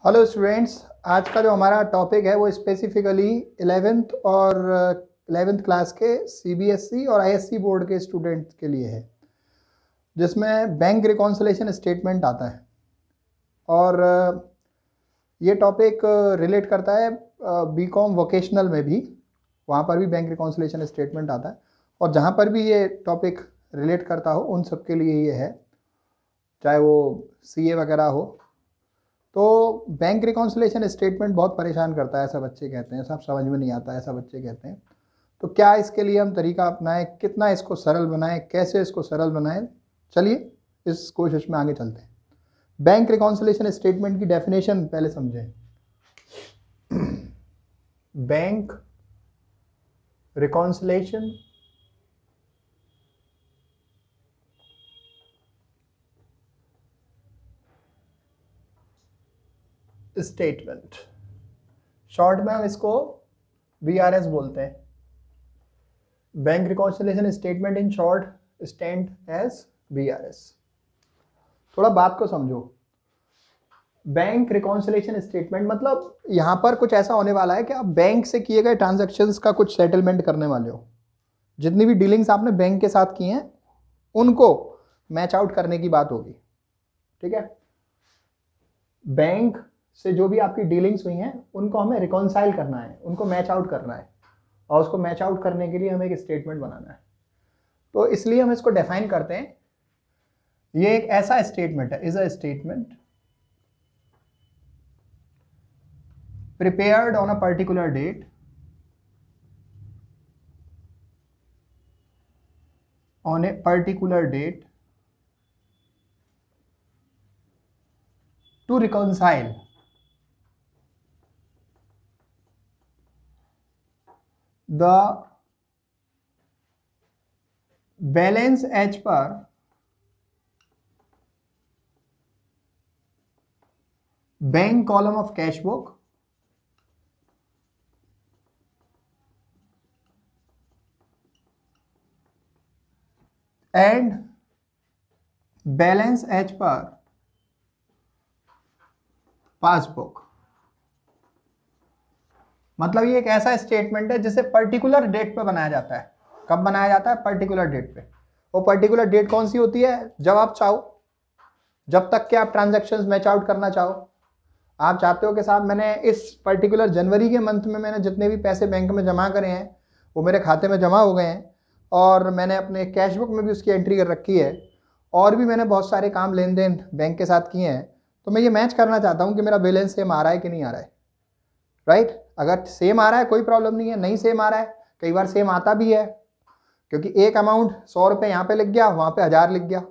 Hello students, आज का जो हमारा टॉपिक है वो स्पेसिफिकली 11th और 11th क्लास के सीबीएसई और आईएससी बोर्ड के स्टूडेंट्स के लिए है, जिसमें बैंक रिकॉन्सिलेशन स्टेटमेंट आता है। और ये टॉपिक रिलेट करता है बीकॉम वोकेशनल में भी, वहाँ पर भी बैंक रिकॉन्सिलेशन स्टेटमेंट आता है। और जहाँ पर भी ये टॉपिक रिलेट करता हो उन सब के लिए ये है, चाहे वो सीए वगैरह हो। तो बैंक रिकॉन्सिलेशन स्टेटमेंट बहुत परेशान करता है, ऐसा बच्चे कहते हैं, सब समझ में नहीं आता ऐसा बच्चे कहते हैं। तो क्या इसके लिए हम तरीका अपनाएं, कितना इसको सरल बनाएं, कैसे इसको सरल बनाएं, चलिए इस कोशिश में आगे चलते हैं। बैंक रिकॉन्सिलेशन स्टेटमेंट की डेफिनेशन पहले समझें। बैंक रिकॉन्सिलेशन स्टेटमेंट, शॉर्ट में हम इसको बीआरएस बोलते हैं। Bank reconciliation statement in short stand as BRS. थोड़ा बात को समझो। बैंक रिकॉन्सिलेशन स्टेटमेंट मतलब यहां पर कुछ ऐसा होने वाला है कि आप बैंक से किए गए ट्रांजैक्शंस का कुछ सेटलमेंट करने वाले हो। जितनी भी डीलिंग्स आपने बैंक के साथ की हैं उनको मैच आउट करने की बात होगी, ठीक है। बैंक से जो भी आपकी डीलिंग्स हुई हैं उनको हमें रिकॉन्साइल करना है, उनको मैच आउट करना है, और उसको मैच आउट करने के लिए हमें एक स्टेटमेंट बनाना है। तो इसलिए हम इसको डिफाइन करते हैं, ये एक ऐसा स्टेटमेंट है, is a statement prepared on a particular date to reconcile the balance as per bank column of cash book and balance as per passbook. मतलब ये एक ऐसा स्टेटमेंट है जिसे पर्टिकुलर डेट पे बनाया जाता है। कब बनाया जाता है? पर्टिकुलर डेट पे। वो पर्टिकुलर डेट कौन सी होती है? जब आप चाहो, जब तक कि आप ट्रांजैक्शंस मैच आउट करना चाहो। आप चाहते हो कि साहब मैंने इस पर्टिकुलर जनवरी के मंथ में मैंने जितने भी पैसे बैंक में जमा करे हैं वो मेरे खाते में जमा हो गए हैं, और मैंने अपने कैश बुक में भी उसकी एंट्री कर रखी है, और भी मैंने बहुत सारे काम लेन देन बैंक के साथ किए हैं। तो मैं ये मैच करना चाहता हूँ कि मेरा बैलेंस सेम आ रहा है कि नहीं आ रहा है, राइट। अगर सेम आ रहा है कोई प्रॉब्लम नहीं है, नहीं सेम आ रहा है कई बार सेम आता भी है, क्योंकि एक अमाउंट 100 रुपये यहाँ पे लिख गया, वहाँ पे 1000 लिख गया,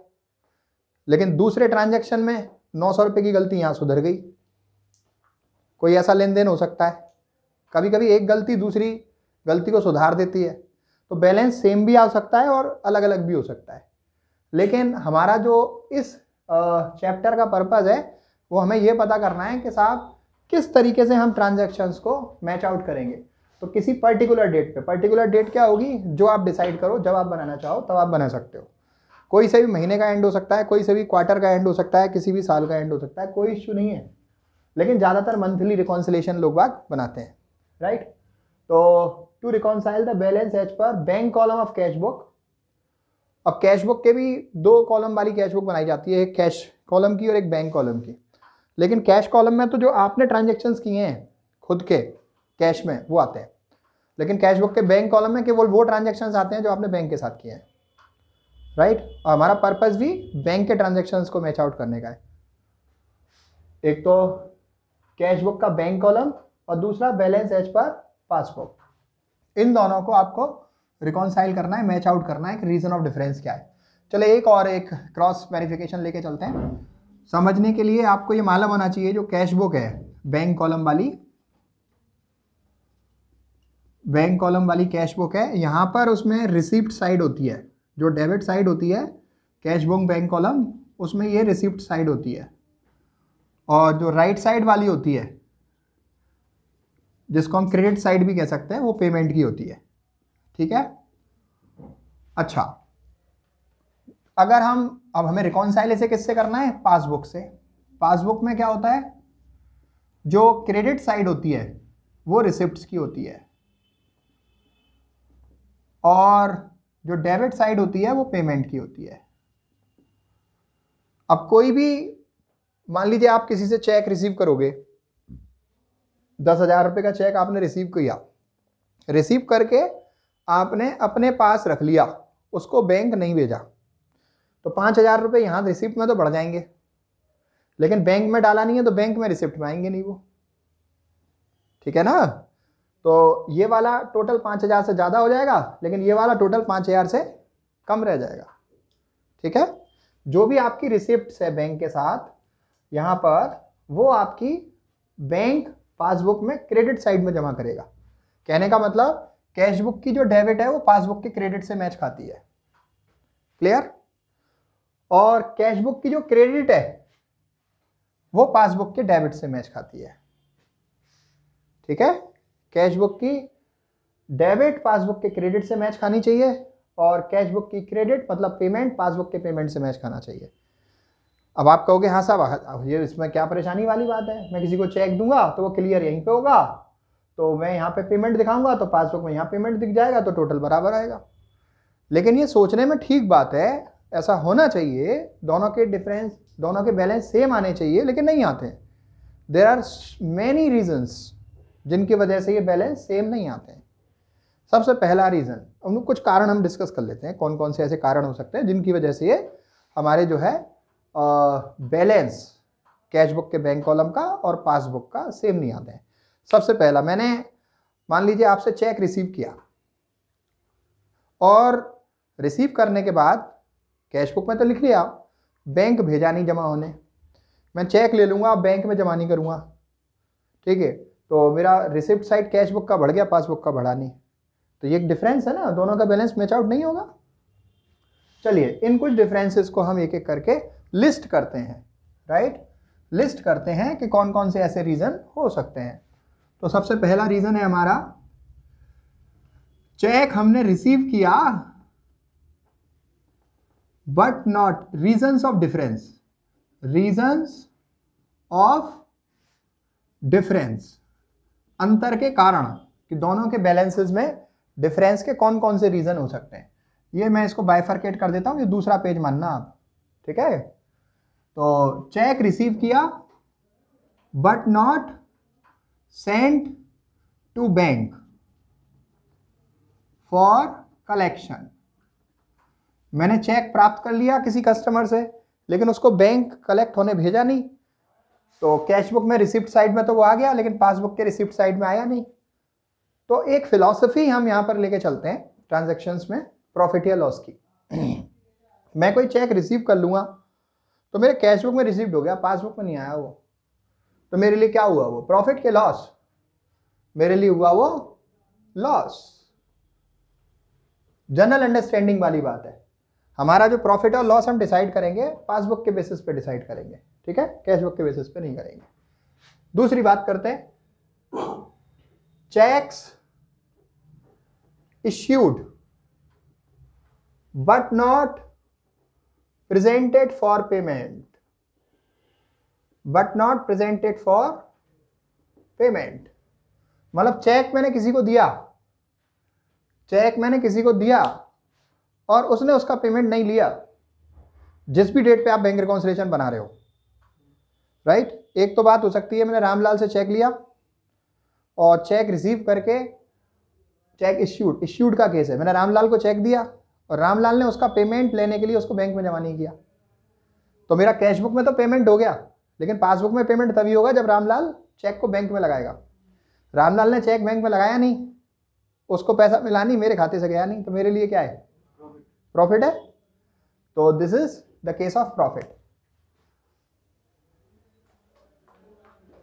लेकिन दूसरे ट्रांजैक्शन में 900 रुपये की गलती यहाँ सुधर गई। कोई ऐसा लेन देन हो सकता है। कभी कभी एक गलती दूसरी गलती को सुधार देती है। तो बैलेंस सेम भी आ सकता है और अलग अलग भी हो सकता है। लेकिन हमारा जो इस चैप्टर का पर्पज़ है वो हमें ये पता करना है कि साहब किस तरीके से हम ट्रांजैक्शंस को मैच आउट करेंगे। तो किसी पर्टिकुलर डेट पे, पर्टिकुलर डेट क्या होगी? जो आप डिसाइड करो, जब आप बनाना चाहो तब आप बना सकते हो। कोई से भी महीने का एंड हो सकता है, कोई से भी क्वार्टर का एंड हो सकता है, किसी भी साल का एंड हो सकता है, कोई इश्यू नहीं है। लेकिन ज़्यादातर मंथली रिकॉन्सिलेशन लोग बाग बनाते हैं, राइट। तो to reconcile the balance as per bank column of cash book. अब कैश बुक के भी 2 कॉलम वाली कैश बुक बनाई जाती है, एक कैश कॉलम की और एक बैंक कॉलम की। लेकिन कैश कॉलम में तो जो आपने ट्रांजैक्शंस किए हैं खुद के कैश में वो आते हैं, लेकिन कैश बुक के बैंक कॉलम में केवल वो ट्रांजैक्शंस आते हैं जो आपने बैंक के साथ किए हैं, राइट। और हमारा पर्पस भी बैंक के ट्रांजैक्शंस को मैच आउट करने का है। एक तो कैश बुक का बैंक कॉलम और दूसरा बैलेंस एज पर पासबुक। इन दोनों को आपको रिकॉन्साइल करना है, मैच आउट करना है कि रीजन ऑफ डिफरेंस क्या है। चलो एक और एक क्रॉस वेरिफिकेशन लेके चलते हैं। समझने के लिए आपको ये मालूम होना चाहिए, जो कैश बुक है बैंक कॉलम वाली कैश बुक है, यहाँ पर उसमें रिसिप्ट साइड होती है। जो डेबिट साइड होती है कैश बुक बैंक कॉलम, उसमें ये रिसिप्ट साइड होती है। और जो राइट साइड वाली होती है, जिसको हम क्रेडिट साइड भी कह सकते हैं, वो पेमेंट की होती है, ठीक है। अच्छा, अगर अब हमें रिकॉन्साइल इसे किससे करना है? पासबुक से। पासबुक में क्या होता है? जो क्रेडिट साइड होती है वो रिसिप्ट्स की होती है और जो डेबिट साइड होती है वो पेमेंट की होती है। अब कोई भी, मान लीजिए आप किसी से चेक रिसीव करोगे, 10,000 रुपये का चेक आपने रिसीव किया, रिसीव करके आपने अपने पास रख लिया, उसको बैंक नहीं भेजा, तो 5,000 रुपये यहाँ रिसिप्ट में तो बढ़ जाएंगे, लेकिन बैंक में डाला नहीं है तो बैंक में रिसिप्ट में आएंगे नहीं वो। ठीक है ना? तो ये वाला टोटल 5,000 से ज़्यादा हो जाएगा, लेकिन ये वाला टोटल 5,000 से कम रह जाएगा। ठीक है? जो भी आपकी रिसिप्ट्स है बैंक के साथ यहाँ पर, वो आपकी बैंक पासबुक में क्रेडिट साइड में जमा करेगा। कहने का मतलब कैश बुक की जो डेबिट है वो पासबुक के क्रेडिट से मैच खाती है। क्लियर? और कैश बुक की जो क्रेडिट है वो पासबुक के डेबिट से मैच खाती है। ठीक है? कैश बुक की डेबिट पासबुक के क्रेडिट से मैच खानी चाहिए और कैश बुक की क्रेडिट मतलब पेमेंट पासबुक के पेमेंट से मैच खाना चाहिए। अब आप कहोगे हाँ साहब ये इसमें क्या परेशानी वाली बात है, मैं किसी को चेक दूंगा तो वो क्लियर यहीं पे होगा, तो मैं यहाँ पे पेमेंट दिखाऊंगा तो पासबुक में यहाँ पेमेंट दिख जाएगा, तो टोटल बराबर आएगा। लेकिन ये सोचने में ठीक बात है, ऐसा होना चाहिए, दोनों के डिफरेंस, दोनों के बैलेंस सेम आने चाहिए, लेकिन नहीं आते। देयर आर मैनी रीजंस जिनकी वजह से ये बैलेंस सेम नहीं आते हैं। सबसे पहला रीज़न, उन कुछ कारण हम डिस्कस कर लेते हैं, कौन कौन से ऐसे कारण हो सकते हैं जिनकी वजह से ये हमारे जो है बैलेंस कैश बुक के बैंक कॉलम का और पासबुक का सेम नहीं आते हैं। सबसे पहला, मैंने मान लीजिए आपसे चेक रिसीव किया और रिसीव करने के बाद कैश बुक में तो लिख लिया, बैंक भेजा नहीं जमा होने, मैं चेक ले लूँगा बैंक में जमा नहीं करूँगा। ठीक है? तो मेरा रिसिप्ट साइड कैश बुक का बढ़ गया, पासबुक का बढ़ा नहीं, तो ये एक डिफरेंस है ना, दोनों का बैलेंस मैच आउट नहीं होगा। चलिए इन कुछ डिफरेंसेस को हम एक एक करके लिस्ट करते हैं। राइट? लिस्ट करते हैं कि कौन कौन से ऐसे रीज़न हो सकते हैं। तो सबसे पहला रीज़न है हमारा, चेक हमने रिसीव किया but not, reasons of difference, reasons of difference, अंतर के कारण, कि दोनों के बैलेंसेस में डिफरेंस के कौन कौन से रीजन हो सकते हैं। ये मैं इसको बाइफरकेट कर देता हूं, ये दूसरा पेज मानना आप। ठीक है? तो चेक रिसीव किया but not sent to bank for collection, मैंने चेक प्राप्त कर लिया किसी कस्टमर से, लेकिन उसको बैंक कलेक्ट होने भेजा नहीं, तो कैश बुक में रिसिप्ट साइड में तो वो आ गया, लेकिन पासबुक के रिसिप्ट साइड में आया नहीं। तो एक फिलॉसफी हम यहाँ पर लेके चलते हैं ट्रांजैक्शंस में, प्रॉफिट या लॉस की। मैं कोई चेक रिसीव कर लूँगा तो मेरे कैश बुक में रिसीव्ड हो गया, पासबुक में नहीं आया वो, तो मेरे लिए क्या हुआ? वो प्रॉफिट के लॉस? मेरे लिए हुआ वो लॉस। जनरल अंडरस्टैंडिंग वाली बात है। हमारा जो प्रॉफिट और लॉस हम डिसाइड करेंगे पासबुक के बेसिस पे डिसाइड करेंगे। ठीक है? कैश बुक के बेसिस पे नहीं करेंगे। दूसरी बात करते हैं, checks issued but not presented for payment, but not presented for payment, मतलब चेक मैंने किसी को दिया, चेक मैंने किसी को दिया और उसने उसका पेमेंट नहीं लिया, जिस भी डेट पे आप बैंक रिकॉन्सिलिएशन बना रहे हो। राइट? एक तो बात हो सकती है मैंने रामलाल से चेक लिया और चेक रिसीव करके, चेक इश्यूड का केस है, मैंने रामलाल को चेक दिया और रामलाल ने उसका पेमेंट लेने के लिए उसको बैंक में जमा नहीं किया, तो मेरा कैश बुक में तो पेमेंट हो गया, लेकिन पासबुक में पेमेंट तभी होगा जब रामलाल चेक को बैंक में लगाएगा। रामलाल ने चेक बैंक में लगाया नहीं, उसको पैसा मिला नहीं, मेरे खाते से गया नहीं, तो मेरे लिए क्या है? प्रॉफिट है। तो this is the case of profit.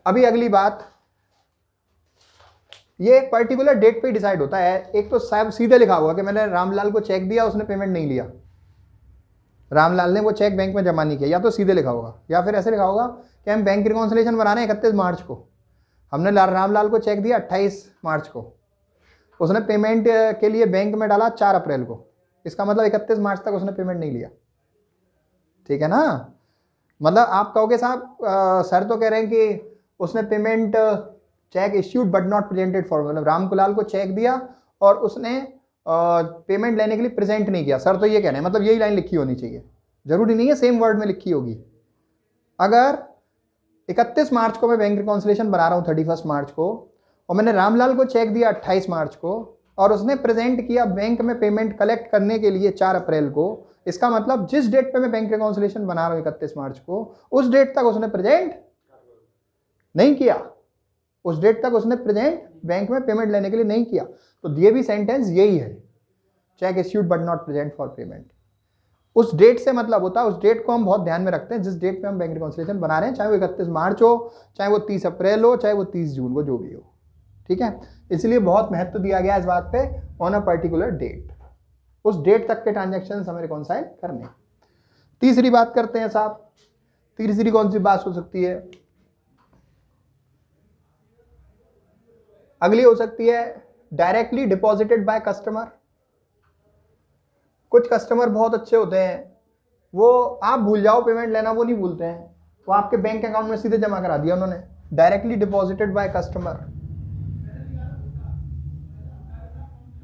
अभी अगली बात, ये एक पर्टिकुलर डेट पे डिसाइड होता है। एक तो साहब सीधे लिखा हुआ कि मैंने रामलाल को चेक दिया, उसने पेमेंट नहीं लिया, रामलाल ने वो चेक बैंक में जमा नहीं किया, या तो सीधे लिखा होगा या फिर ऐसे लिखा होगा कि हम बैंक रिकॉन्सिलिएशन बना रहे हैं 31 मार्च को, हमने रामलाल को चेक दिया 28 मार्च को, उसने पेमेंट के लिए बैंक में डाला 4 अप्रैल को, इसका मतलब 31 मार्च तक उसने पेमेंट नहीं लिया। ठीक है ना? मतलब आप कहोगे साहब सर तो कह रहे हैं कि उसने payment check issued but not presented for, मतलब रामकुलाल को चेक दिया और उसने पेमेंट लेने के लिए प्रेजेंट नहीं किया। सर तो ये कहना है मतलब यही लाइन लिखी होनी चाहिए, जरूरी नहीं है सेम वर्ड में लिखी होगी। अगर 31 मार्च को मैं बैंक रिकॉन्सिलेशन बना रहा हूँ 31 मार्च को, और मैंने रामलाल को चेक दिया 28 मार्च को, और उसने प्रेजेंट किया बैंक में पेमेंट कलेक्ट करने के लिए 4 अप्रैल को, इसका मतलब जिस डेट पे मैं बैंक रिकॉन्सिलेशन बना रहा हूँ 31 मार्च को, उस डेट तक उसने प्रेजेंट नहीं किया, उस डेट तक उसने प्रेजेंट बैंक में पेमेंट लेने के लिए नहीं किया। तो ये भी सेंटेंस यही है, check issued but not present for payment. उस डेट से मतलब होता है, उस डेट को हम बहुत ध्यान में रखते हैं जिस डेट पे हम बैंक रिकॉन्सिलेशन बना रहे हैं, चाहे वो 31 मार्च हो, चाहे वो 30 अप्रैल हो, चाहे वो 30 जून को, जो भी हो, ठीक है। इसलिए बहुत महत्व दिया गया इस बात पे, ऑन अ पर्टिकुलर डेट, उस डेट तक के ट्रांजेक्शन हमें रिकॉन्साइल करने। तीसरी बात करते हैं साहब, तीसरी कौन सी बात हो सकती है? अगली हो सकती है डायरेक्टली डिपॉजिटेड बाय कस्टमर। कुछ कस्टमर बहुत अच्छे होते हैं, वो आप भूल जाओ पेमेंट लेना, वो नहीं भूलते हैं, वो आपके बैंक अकाउंट में सीधे जमा करा दिया उन्होंने, directly deposited by customer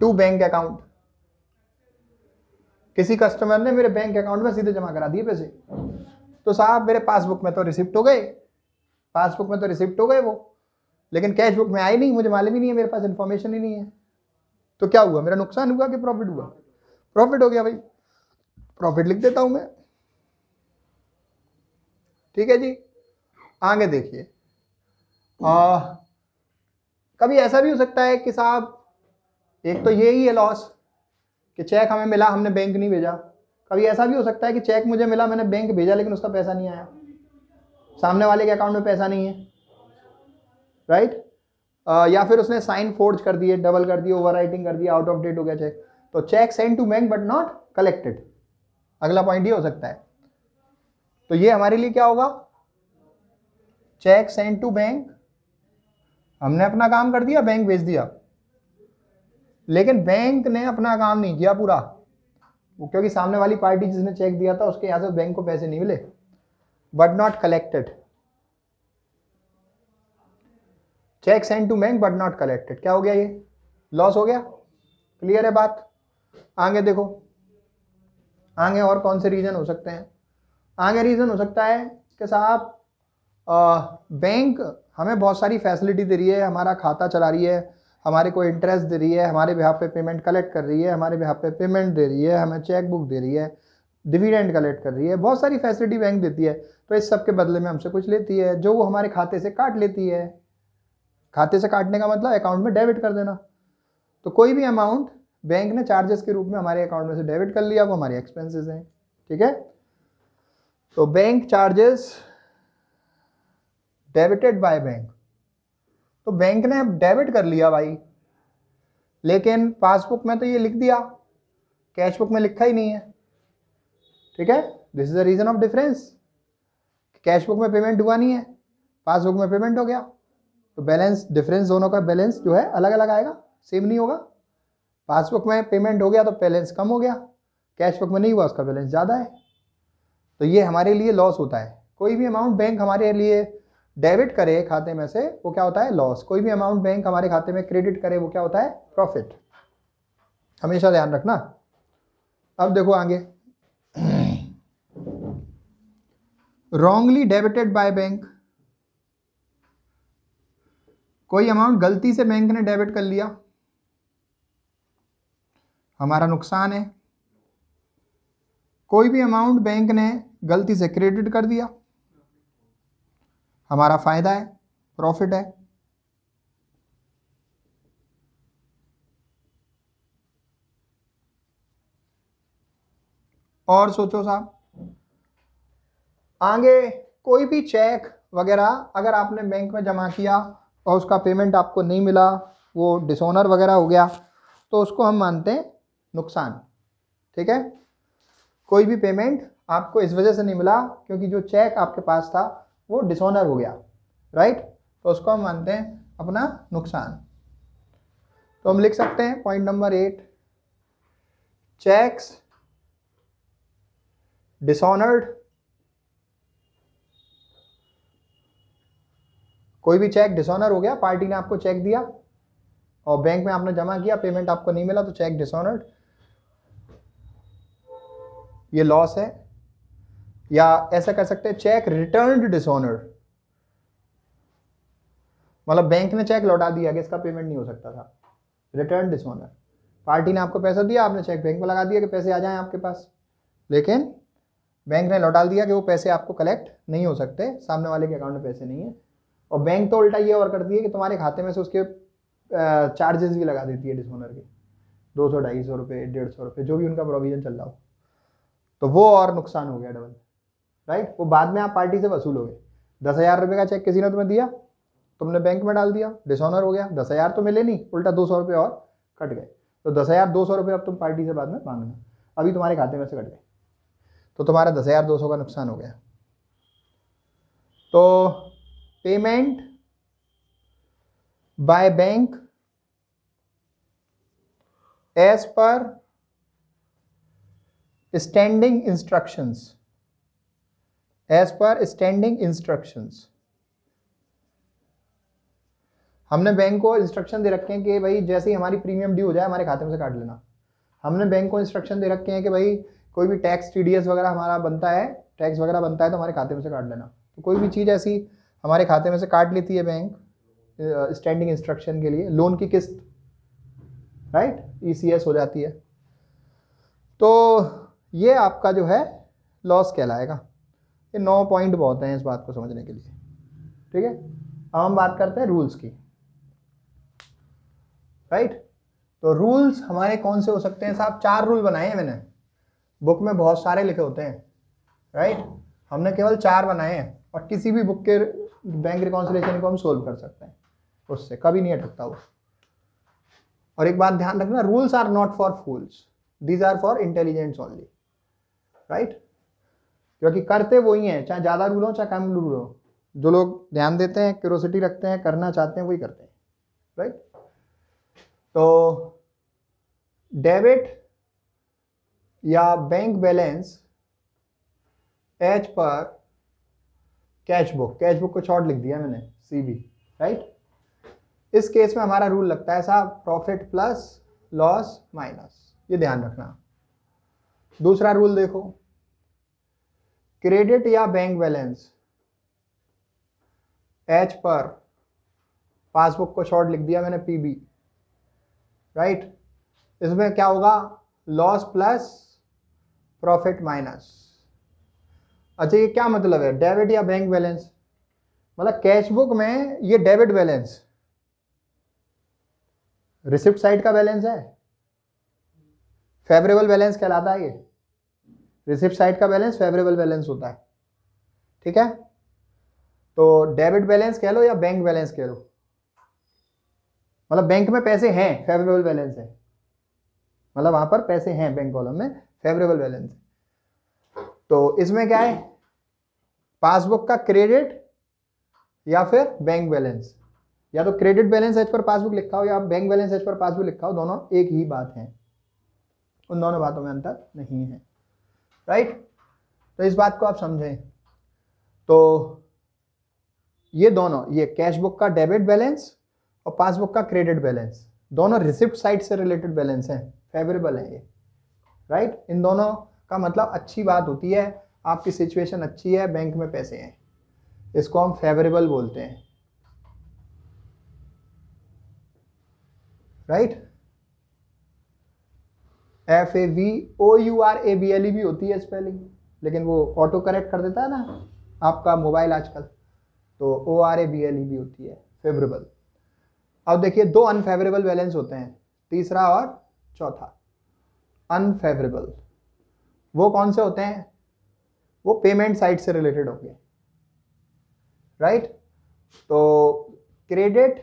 to bank account. किसी कस्टमर ने मेरे बैंक अकाउंट में सीधे जमा करा दिए पैसे, तो साहब मेरे पासबुक में तो रिसिप्ट हो गए, पासबुक में तो रिसिप्ट हो गए वो, लेकिन कैश बुक में आई नहीं, मुझे मालूम ही नहीं है, मेरे पास इन्फॉर्मेशन ही नहीं है। तो क्या हुआ, मेरा नुकसान हुआ कि प्रॉफिट हुआ? प्रॉफिट हो गया भाई, प्रॉफिट लिख देता हूं मैं, ठीक है जी। आगे देखिए, कभी ऐसा भी हो सकता है कि साहब, एक तो यही है लॉस कि चेक हमें मिला, हमने बैंक नहीं भेजा। कभी ऐसा भी हो सकता है कि चेक मुझे मिला, मैंने बैंक भेजा, लेकिन उसका पैसा नहीं आया, सामने वाले के अकाउंट में पैसा नहीं है, राइट। या फिर उसने साइन फोर्ज कर दिए, डबल कर दिए, ओवर राइटिंग कर दिया, आउट ऑफ डेट हो गया चेक, तो cheque send to bank but not collected. अगला पॉइंट ये हो सकता है, तो ये हमारे लिए क्या होगा? चेक सेंड टू बैंक, हमने अपना काम कर दिया, बैंक भेज दिया, लेकिन बैंक ने अपना काम नहीं किया पूरा, वो क्योंकि सामने वाली पार्टी जिसने चेक दिया था उसके यहां से बैंक को पैसे नहीं मिले, but not collected. Cheque send to bank but not collected, क्या हो गया? ये लॉस हो गया। क्लियर है बात? आगे देखो, आगे और कौन से रीजन हो सकते हैं? आगे रीजन हो सकता है कि साहब बैंक हमें बहुत सारी फैसिलिटी दे रही है, हमारा खाता चला रही है, हमारे को इंटरेस्ट दे रही है, हमारे बिहाफ पे पेमेंट कलेक्ट कर रही है, हमारे बिहाफ पे पेमेंट दे रही है, हमें चेक बुक दे रही है, डिविडेंड कलेक्ट कर रही है, बहुत सारी फैसिलिटी बैंक देती है। तो इस सब के बदले में हमसे कुछ लेती है, जो वो हमारे खाते से काट लेती है। खाते से काटने का मतलब अकाउंट में डेबिट कर देना। तो कोई भी अमाउंट बैंक ने चार्जेस के रूप में हमारे अकाउंट में से डेबिट कर लिया, वो हमारे एक्सपेंसेस हैं, ठीक है। तो bank charges debited by bank, तो बैंक ने डेबिट कर लिया भाई, लेकिन पासबुक में तो ये लिख दिया, कैश बुक में लिखा ही नहीं है, ठीक है। This is the reason of difference, cash book में पेमेंट हुआ नहीं है, पासबुक में पेमेंट हो गया, तो बैलेंस डिफरेंस, दोनों का बैलेंस जो है अलग अलग आएगा, सेम नहीं होगा। पासबुक में पेमेंट हो गया तो बैलेंस कम हो गया, कैश बुक में नहीं हुआ, उसका बैलेंस ज़्यादा है। तो ये हमारे लिए लॉस होता है। कोई भी अमाउंट बैंक हमारे लिए डेबिट करे खाते में से, वो क्या होता है? लॉस। कोई भी अमाउंट बैंक हमारे खाते में क्रेडिट करे, वो क्या होता है? प्रॉफिट। हमेशा ध्यान रखना। अब देखो आगे, रॉन्गली डेबिटेड बाय बैंक, कोई अमाउंट गलती से बैंक ने डेबिट कर लिया, हमारा नुकसान है। कोई भी अमाउंट बैंक ने गलती से क्रेडिट कर दिया, हमारा फायदा है, प्रॉफिट है। और सोचो साहब, आगे कोई भी चेक वगैरह अगर आपने बैंक में जमा किया और उसका पेमेंट आपको नहीं मिला, वो डिसऑनर वगैरह हो गया, तो उसको हम मानते हैं नुकसान, ठीक है। कोई भी पेमेंट आपको इस वजह से नहीं मिला क्योंकि जो चेक आपके पास था वो डिसऑनर हो गया, राइट, तो उसको हम मानते हैं अपना नुकसान। तो हम लिख सकते हैं पॉइंट नंबर 8, चेक्स डिसऑनर्ड कोई भी चेक डिसऑनर हो गया, पार्टी ने आपको चेक दिया और बैंक में आपने जमा किया, पेमेंट आपको नहीं मिला, तो चेक डिसऑनर्ड, ये लॉस है। या ऐसा कर सकते हैं चेक रिटर्न्ड डिसऑनर्ड, मतलब बैंक ने चेक लौटा दिया कि इसका पेमेंट नहीं हो सकता था, रिटर्न डिसऑनर। पार्टी ने आपको पैसा दिया, आपने चेक बैंक में लगा दिया कि पैसे आ जाएं आपके पास, लेकिन बैंक ने लौटा दिया कि वो पैसे आपको कलेक्ट नहीं हो सकते, सामने वाले के अकाउंट में पैसे नहीं है। और बैंक तो उल्टा ये और करती है कि तुम्हारे खाते में से उसके चार्जेस भी लगा देती है डिसऑनर के, 200 250 रुपये 150 रुपये, जो भी उनका प्रोविजन चल रहा हो, तो वो और नुकसान हो गया डबल, राइट। वो बाद में आप पार्टी से वसूलोगे। 10,000 रुपये का चेक किसी ने तुम्हें दिया, तुमने बैंक में डाल दिया, डिसऑनर हो गया, 10,000 तो मिले नहीं, उल्टा 200 रुपये और कट गए, तो 10,200 रुपये अब तुम पार्टी से बाद में मांगना, अभी तुम्हारे खाते में से कट गए, तो तुम्हारा 10,200 का नुकसान हो गया। तो payment by bank as per standing instructions, as per standing instructions, हमने बैंक को इंस्ट्रक्शन दे रखे हैं कि भाई जैसे ही हमारी प्रीमियम ड्यू हो जाए हमारे खाते में से काट लेना। हमने बैंक को इंस्ट्रक्शन दे रखे हैं कि भाई कोई भी टैक्स टीडीएस वगैरह हमारा बनता है, टैक्स वगैरह बनता है तो हमारे खाते में से काट लेना। तो कोई भी चीज़ ऐसी हमारे खाते में से काट लेती है बैंक स्टैंडिंग इंस्ट्रक्शन के लिए, लोन की किस्त, राइट, ईसीएस हो जाती है, तो ये आपका जो है लॉस कहलाएगा। ये 9 पॉइंट बहुत हैं इस बात को समझने के लिए, ठीक है। अब हम बात करते हैं रूल्स की, राइट। तो रूल्स हमारे कौन से हो सकते हैं साहब? 4 रूल बनाए हैं मैंने, बुक में बहुत सारे लिखे होते हैं, राइट, हमने केवल 4 बनाए हैं, और किसी भी बुक के बैंक रिकॉन्सिलिएशन को हम सोल्व कर सकते हैं, उससे कभी नहीं अटकता वो। और एक बात ध्यान रखना, rules are not for fools, these are for intelligents only, right, क्योंकि करते वही हैं, चाहे ज़्यादा रूल हो चाहे कम रूल हो, जो लोग ध्यान देते हैं, क्यूरोसिटी रखते हैं, करना चाहते हैं, वही करते हैं, राइट। तो डेबिट या bank balance as per cash book, cash book को शॉर्ट लिख दिया मैंने सीबी, राइट। इस केस में हमारा रूल लगता है साहब प्रॉफिट प्लस लॉस माइनस, ये ध्यान रखना। दूसरा रूल देखो, क्रेडिट या बैंक बैलेंस एच पर पासबुक को शॉर्ट लिख दिया मैंने पीबी, राइट। इसमें क्या होगा? Loss plus profit minus. अच्छा, ये क्या मतलब है डेबिट या बैंक बैलेंस? मतलब कैश बुक में ये डेबिट बैलेंस रिसिप्ट साइड का बैलेंस है, फेवरेबल बैलेंस कहलाता है। ये रिसिप्ट साइड का बैलेंस फेवरेबल बैलेंस होता है, ठीक है। तो डेबिट बैलेंस कह लो या बैंक बैलेंस कह लो, मतलब बैंक में पैसे हैं, फेवरेबल बैलेंस है, मतलब वहां पर पैसे हैं बैंक कॉलम में, फेवरेबल बैलेंस है। तो इसमें क्या है? पासबुक का क्रेडिट या फिर बैंक बैलेंस, या तो credit balance as per passbook लिखा हो या bank balance as per passbook लिखा हो, दोनों एक ही बात है, उन दोनों बातों में अंतर नहीं है, राइट। तो इस बात को आप समझें। तो ये दोनों, ये कैश बुक का डेबिट बैलेंस और पासबुक का क्रेडिट बैलेंस, दोनों रिसिप्ट साइड से रिलेटेड बैलेंस हैं, फेवरेबल है ये, राइट। इन दोनों का मतलब अच्छी बात होती है, आपकी सिचुएशन अच्छी है, बैंक में पैसे हैं, इसको हम फेवरेबल बोलते हैं, राइट। FAVOURABLE भी होती है स्पेलिंग, लेकिन वो ऑटो करेक्ट कर देता है ना आपका मोबाइल आजकल, तो ORABLE भी होती है, फेवरेबल। अब देखिए, 2 अनफेवरेबल बैलेंस होते हैं, तीसरा और चौथा। अनफेवरेबल वो कौन से होते हैं? वो पेमेंट साइड से रिलेटेड होंगे, राइट। तो क्रेडिट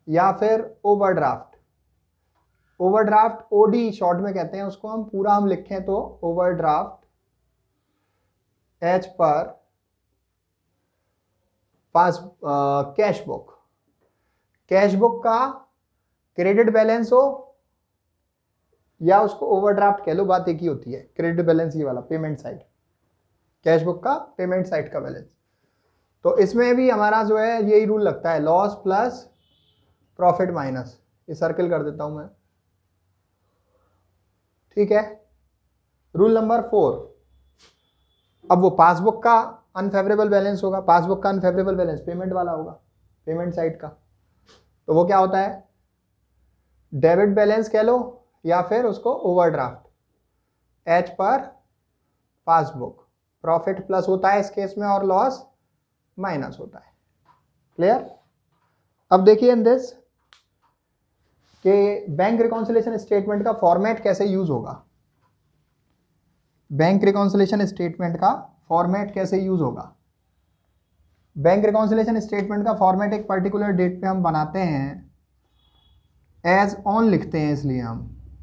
या फिर ओवरड्राफ्ट, ओवरड्राफ्ट OD शॉर्ट में कहते हैं उसको, हम पूरा हम लिखें तो ओवरड्राफ्ट एच पर पास कैश बुक, कैश बुक का क्रेडिट बैलेंस हो या उसको ओवरड्राफ्ट कह लो, बात एक ही होती है। क्रेडिट बैलेंस ये वाला पेमेंट साइड, कैश बुक का पेमेंट साइड का बैलेंस। तो इसमें भी हमारा जो है यही रूल लगता है, लॉस प्लस प्रॉफिट माइनस, ये सर्किल कर देता हूं मैं, ठीक है। रूल नंबर 4, अब वो पासबुक का अनफेवरेबल बैलेंस होगा, पासबुक का अनफेवरेबल बैलेंस पेमेंट वाला होगा, पेमेंट साइड का। तो वो क्या होता है, डेबिट बैलेंस कह लो या फिर उसको ओवरड्राफ्ट, एच पर पासबुक, प्रॉफिट प्लस होता है इस केस में और लॉस माइनस होता है। क्लियर? अब देखिए इन दिस कि बैंक रिकॉन्सिलेशन स्टेटमेंट का फॉर्मेट कैसे यूज होगा, बैंक रिकॉन्सिलेशन स्टेटमेंट का फॉर्मेट कैसे यूज होगा। बैंक रिकॉन्सिलेशन स्टेटमेंट का फॉर्मेट एक पर्टिकुलर डेट पे हम बनाते हैं, एज ऑन लिखते हैं, इसलिए हम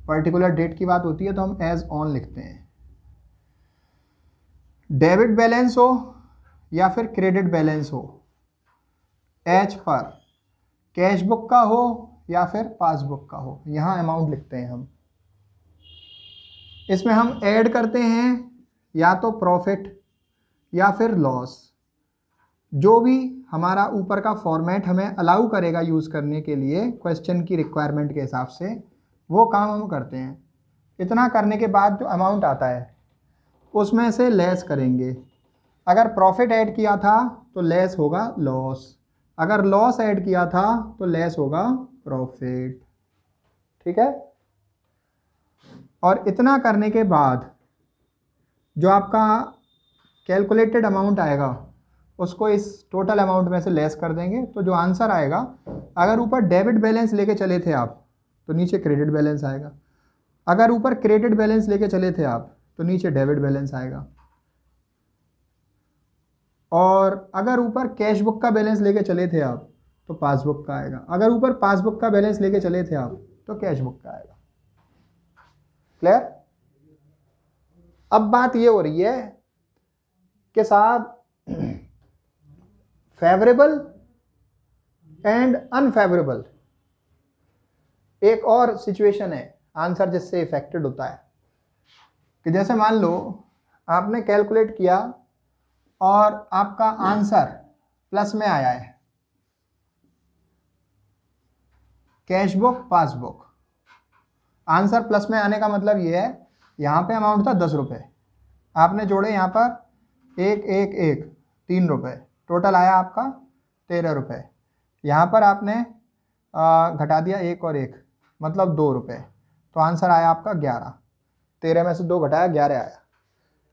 पर्टिकुलर डेट की बात होती है तो हम एज ऑन लिखते हैं। डेबिट बैलेंस हो या फिर क्रेडिट बैलेंस हो, एच पर कैश बुक का हो या फिर पासबुक का हो, यहाँ अमाउंट लिखते हैं हम। इसमें हम ऐड करते हैं या तो प्रॉफिट या फिर लॉस, जो भी हमारा ऊपर का फॉर्मेट हमें अलाउ करेगा यूज़ करने के लिए क्वेश्चन की रिक्वायरमेंट के हिसाब से, वो काम हम करते हैं। इतना करने के बाद जो अमाउंट आता है उसमें से लेस करेंगे। अगर प्रॉफिट ऐड किया था तो लेस होगा लॉस, अगर लॉस ऐड किया था तो लेस होगा प्रॉफिट, ठीक है। और इतना करने के बाद जो आपका कैलकुलेटेड अमाउंट आएगा उसको इस टोटल अमाउंट में से लेस कर देंगे, तो जो आंसर आएगा, अगर ऊपर डेबिट बैलेंस लेके चले थे आप तो नीचे क्रेडिट बैलेंस आएगा, अगर ऊपर क्रेडिट बैलेंस लेके चले थे आप तो नीचे डेबिट बैलेंस आएगा, और अगर ऊपर कैश बुक का बैलेंस लेके चले थे आप तो पासबुक का आएगा, अगर ऊपर पासबुक का बैलेंस लेके चले थे आप तो कैश बुक का आएगा। क्लियर? अब बात ये हो रही है कि साहब फेवरेबल एंड अनफेवरेबल, एक और सिचुएशन है आंसर जिससे इफेक्टेड होता है, कि जैसे मान लो आपने कैलकुलेट किया और आपका आंसर प्लस में आया है, cash book passbook, answer plus में आने का मतलब ये है, यहाँ पे अमाउंट था 10 रुपये, आपने जोड़े यहाँ पर 1 1 1 3 रुपये, टोटल आया आपका 13 रुपये। यहाँ पर आपने घटा दिया 1 और 1 मतलब 2 रुपये, तो आंसर आया आपका 11, 13 में से 2 घटाया 11 आया।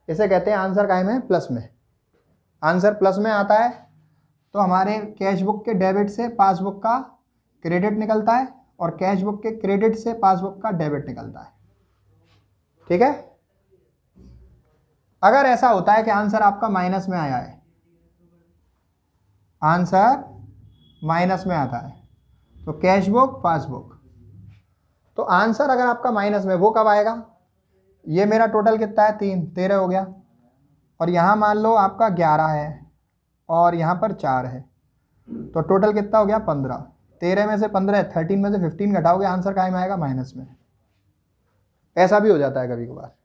इसे कहते हैं आंसर काहे में, प्लस में। आंसर प्लस में आता है तो हमारे कैश बुक के डेबिट से पासबुक का क्रेडिट निकलता है और कैश बुक के क्रेडिट से पासबुक का डेबिट निकलता है, ठीक है। अगर ऐसा होता है कि आंसर आपका माइनस में आया है, आंसर माइनस में आता है, तो कैश बुक पासबुक, तो आंसर अगर आपका माइनस में, वो कब आएगा, ये मेरा टोटल कितना है 3, 13 हो गया, और यहाँ मान लो आपका 11 है और यहाँ पर 4 है, तो टोटल कितना हो गया 15, 13 में से 15, 13 में से 15 घटाओगे, आंसर कहाँ में आएगा, माइनस में। ऐसा भी हो जाता है कभी कभार।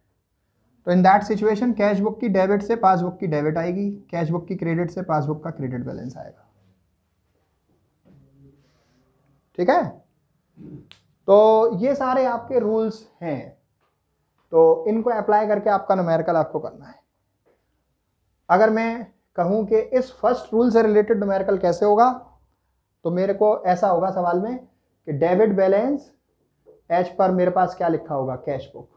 तो in that situation cash book की डेबिट से पासबुक की डेबिट आएगी, कैश बुक की क्रेडिट से पासबुक का क्रेडिट बैलेंस आएगा, ठीक है। तो ये सारे आपके रूल्स हैं, तो इनको अप्लाई करके आपका न्यूमेरिकल आपको करना है। अगर मैं कहूं कि इस फर्स्ट रूल से रिलेटेड न्यूमेरिकल कैसे होगा, तो मेरे को ऐसा होगा सवाल में कि डेबिट बैलेंस एच पर मेरे पास क्या लिखा होगा, कैश बुक,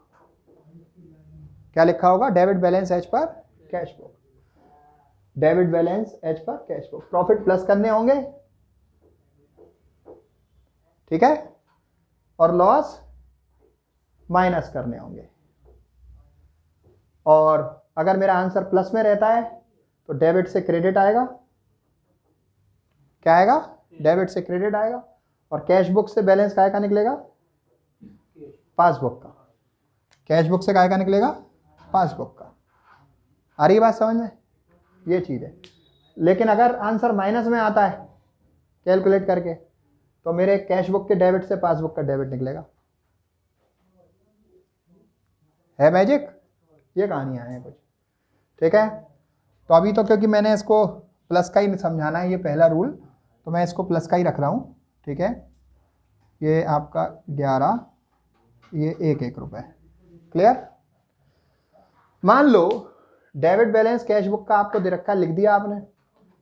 क्या लिखा होगा, डेबिट बैलेंस एच पर cash book, debit balance H पर कैश बुक, प्रॉफिट प्लस करने होंगे, ठीक है, और लॉस माइनस करने होंगे। और अगर मेरा आंसर प्लस में रहता है तो डेबिट से क्रेडिट आएगा, क्या आएगा, डेबिट से क्रेडिट आएगा, और कैश बुक से बैलेंस काय का निकलेगा, पासबुक का, कैश बुक से काय का निकलेगा, पासबुक का। आ रही बात समझ में, ये चीज़ है। लेकिन अगर आंसर माइनस में आता है कैलकुलेट करके, तो मेरे कैश बुक के डेबिट से पासबुक का डेबिट निकलेगा। है मैजिक, ये कहानियाँ हैं कुछ, ठीक है। तो अभी तो क्योंकि मैंने इसको प्लस का ही समझाना है, ये पहला रूल, तो मैं इसको प्लस का ही रख रहा हूँ, ठीक है। ये आपका 11, ये 1 रुपए, क्लियर। मान लो डेबिट बैलेंस कैश बुक का आपको दे रखा है, लिख दिया आपने।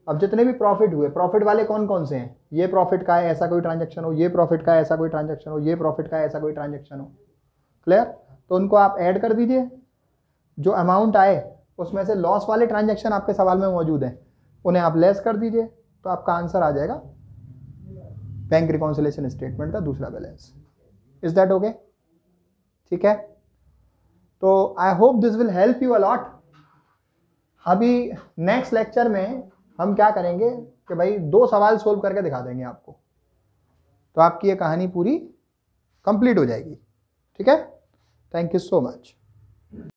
अब जितने भी प्रॉफिट हुए, प्रॉफिट वाले कौन कौन से हैं, ये प्रॉफिट का है ऐसा कोई ट्रांजैक्शन हो, ये प्रॉफिट का है ऐसा कोई ट्रांजैक्शन हो, ये प्रॉफिट का है ऐसा कोई ट्रांजैक्शन हो, क्लियर। तो उनको आप ऐड कर दीजिए, जो अमाउंट आए उसमें से लॉस वाले ट्रांजैक्शन आपके सवाल में मौजूद हैं उन्हें आप लेस कर दीजिए, तो आपका आंसर आ जाएगा बैंक रिकॉन्सिलेशन स्टेटमेंट का दूसरा बैलेंस। Is that okay? ठीक है, तो I hope this will help you a lot. अभी नेक्स्ट लेक्चर में हम क्या करेंगे कि भाई 2 सवाल सोल्व करके दिखा देंगे आपको, तो आपकी ये कहानी पूरी कंप्लीट हो जाएगी, ठीक है। Thank you so much.